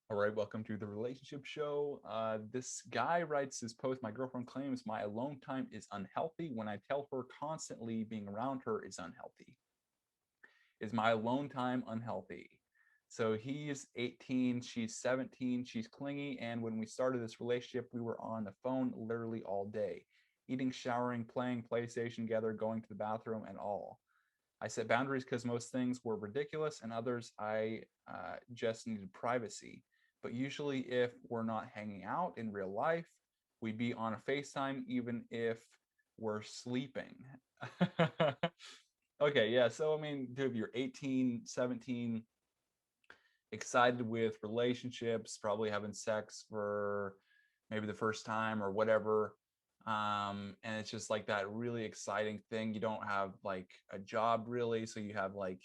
All right, welcome to the relationship show. This guy writes his post. My girlfriend claims my alone time is unhealthy when I tell her constantly being around her is unhealthy. Is my alone time unhealthy? So he's 18, she's 17, she's clingy. And when we started this relationship, we were on the phone literally all day, eating, showering, playing PlayStation together, going to the bathroom, and all. I set boundaries because most things were ridiculous, and others I just needed privacy. But usually, if we're not hanging out in real life, we'd be on a FaceTime even if we're sleeping. Okay, yeah. So, I mean, dude, if you're 18, 17, excited with relationships, probably having sex for maybe the first time or whatever. And it's just like that really exciting thing. You don't have like a job really, so you have like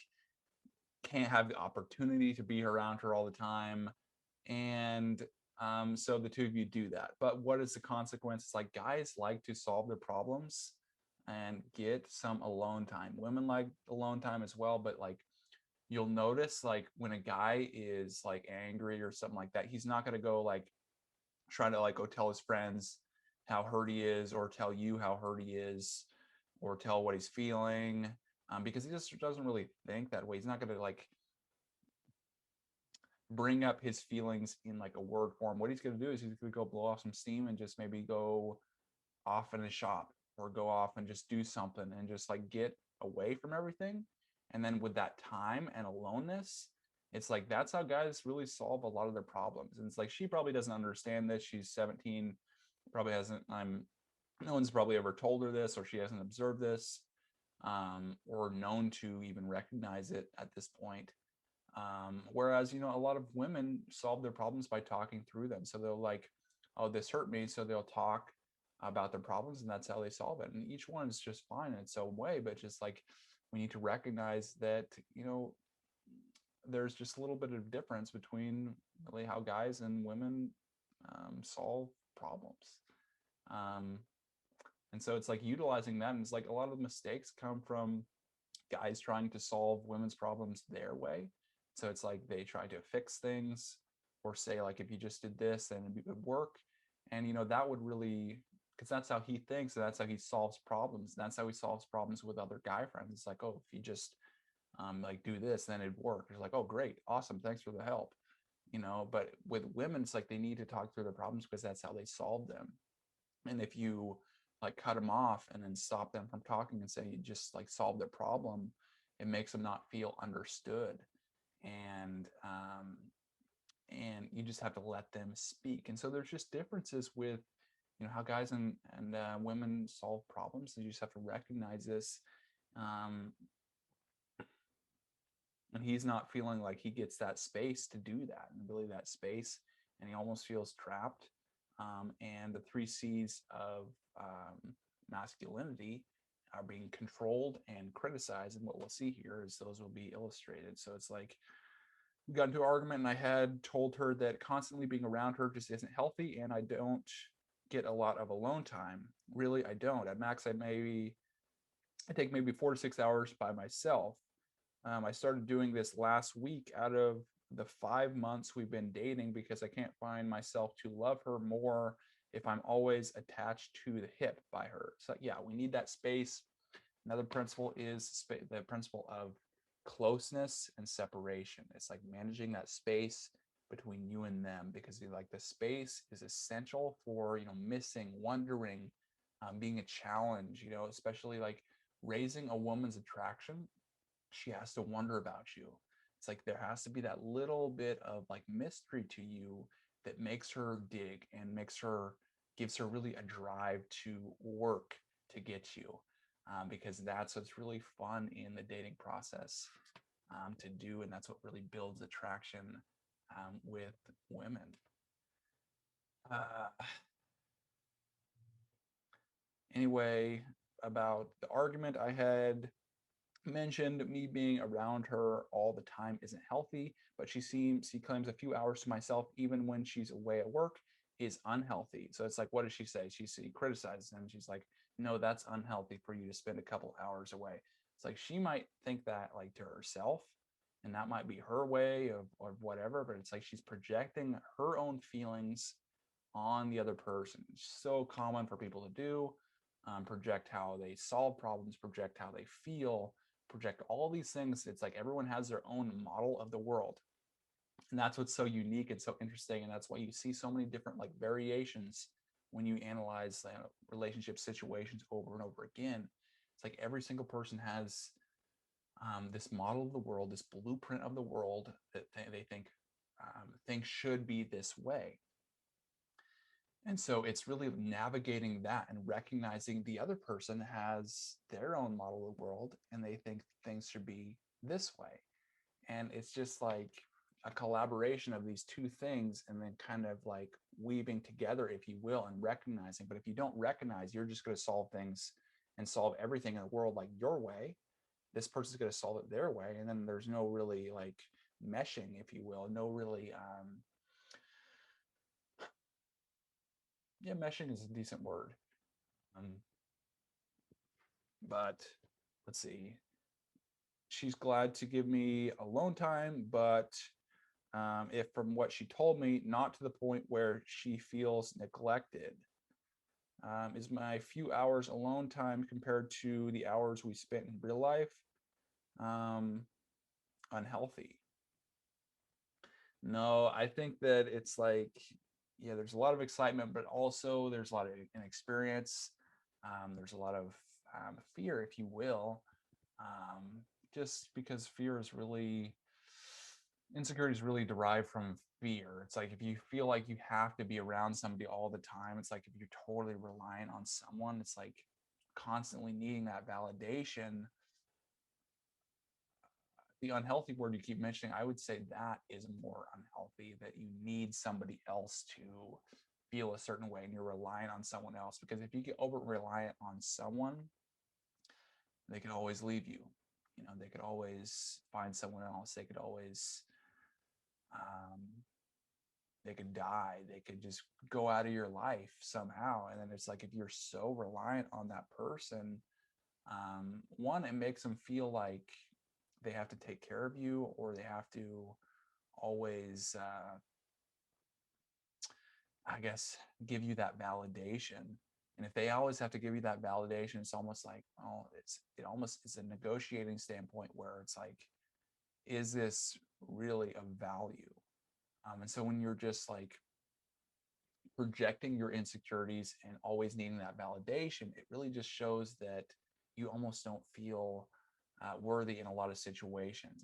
can't have the opportunity to be around her all the time. And so the two of you do that. But what is the consequence? It's like guys like to solve their problems and get some alone time. Women like alone time as well, but like you'll notice like when a guy is like angry or something like that, he's not going to go like try to like go tell his friends how hurt he is or tell you how hurt he is or tell what he's feeling, because he just doesn't really think that way. He's not going to like bring up his feelings in like a word form. What he's going to do is he's going to go blow off some steam and just maybe go off in a shop or go off and just do something and just like get away from everything. And then with that time and aloneness, it's like that's how guys really solve a lot of their problems. And it's like she probably doesn't understand this. She's 17, probably hasn't, no one's probably ever told her this, or she hasn't observed this, or known to even recognize it at this point. Whereas, a lot of women solve their problems by talking through them. So they'll like, oh, this hurt me. So they'll talk about their problems and that's how they solve it. And each one is just fine in its own way. But just like we need to recognize that, there's just a little bit of difference between really how guys and women solve problems. Um, and so it's like utilizing that. And it's like a lot of the mistakes come from guys trying to solve women's problems their way. So it's like they try to fix things or say like if you just did this then it would work. And that would really, because that's how he thinks and that's how he solves problems. And that's how he solves problems with other guy friends. It's like, oh, if you just like do this, then it'd work. It's like, oh, great, awesome, thanks for the help. But with women, it's like they need to talk through their problems because that's how they solve them. And if you like cut them off and then stop them from talking and say you just like solve their problem, it makes them not feel understood. And you just have to let them speak. And so there's just differences with how guys and women solve problems. And you just have to recognize this. um, and he's not feeling like he gets that space to do that, and really that space, and he almost feels trapped. And the three C's of masculinity are being controlled and criticized, and what we'll see here is those will be illustrated. So it's like we got into an argument, and I had told her that constantly being around her just isn't healthy, and I don't get a lot of alone time. Really, I don't. At max, I take maybe 4 to 6 hours by myself. I started doing this last week out of the 5 months we've been dating because I can't find myself to love her more if I'm always attached to the hip by her. So, yeah, we need that space. Another principle is the principle of closeness and separation. It's like managing that space between you and them because like the space is essential for, missing, wondering, being a challenge, especially like raising a woman's attraction. She has to wonder about you. It's like there has to be that little bit of like mystery to you that makes her dig and gives her really a drive to work to get you, because that's what's really fun in the dating process, to do, and that's what really builds attraction with women. Uh, anyway, about the argument I had mentioned, me being around her all the time isn't healthy, but she claims a few hours to myself even when she's away at work is unhealthy. So it's like, what does she say? She criticizes him. She's like, no, that's unhealthy for you to spend a couple hours away. It's like she might think that like to herself, And that might be her way of whatever, but it's like she's projecting her own feelings on the other person. It's so common for people to do. Project how they solve problems, project how they feel, project all these things. It's like everyone has their own model of the world. And that's what's so unique and so interesting. And that's why you see so many different like variations when you analyze relationship situations over and over again. It's like every single person has this model of the world, this blueprint of the world that they think things should be this way. And so it's really navigating that and recognizing the other person has their own model of the world and they think things should be this way. And it's just like a collaboration of these two things and then kind of like weaving together, if you will, and recognizing. But if you don't recognize, you're just going to solve things and solve everything in the world like your way. This person's going to solve it their way. And then there's no really like meshing, if you will, no really yeah, meshing is a decent word. Um, but let's see. She's glad to give me alone time, but if from what she told me, not to the point where she feels neglected. Is my few hours alone time compared to the hours we spent in real life um, unhealthy? No, I think that it's like, yeah, there's a lot of excitement, but also there's a lot of inexperience. There's a lot of fear, if you will, um, just because fear is really, insecurity is really derived from fear. It's like if you feel like you have to be around somebody all the time, it's like if you're totally reliant on someone, it's like constantly needing that validation. The unhealthy word you keep mentioning, I would say that is more unhealthy, that you need somebody else to feel a certain way and you're reliant on someone else. Because if you get over reliant on someone, they could always leave you. You know, they could always find someone else. They could always, um, they could die. They could just go out of your life somehow. And then it's like if you're so reliant on that person, one, it makes them feel like they have to take care of you or they have to always I guess give you that validation. And if they always have to give you that validation, it's almost like, oh, it almost is a negotiating standpoint where it's like, is this really of value? And so when you're just like projecting your insecurities and always needing that validation, it really just shows that you almost don't feel worthy in a lot of situations.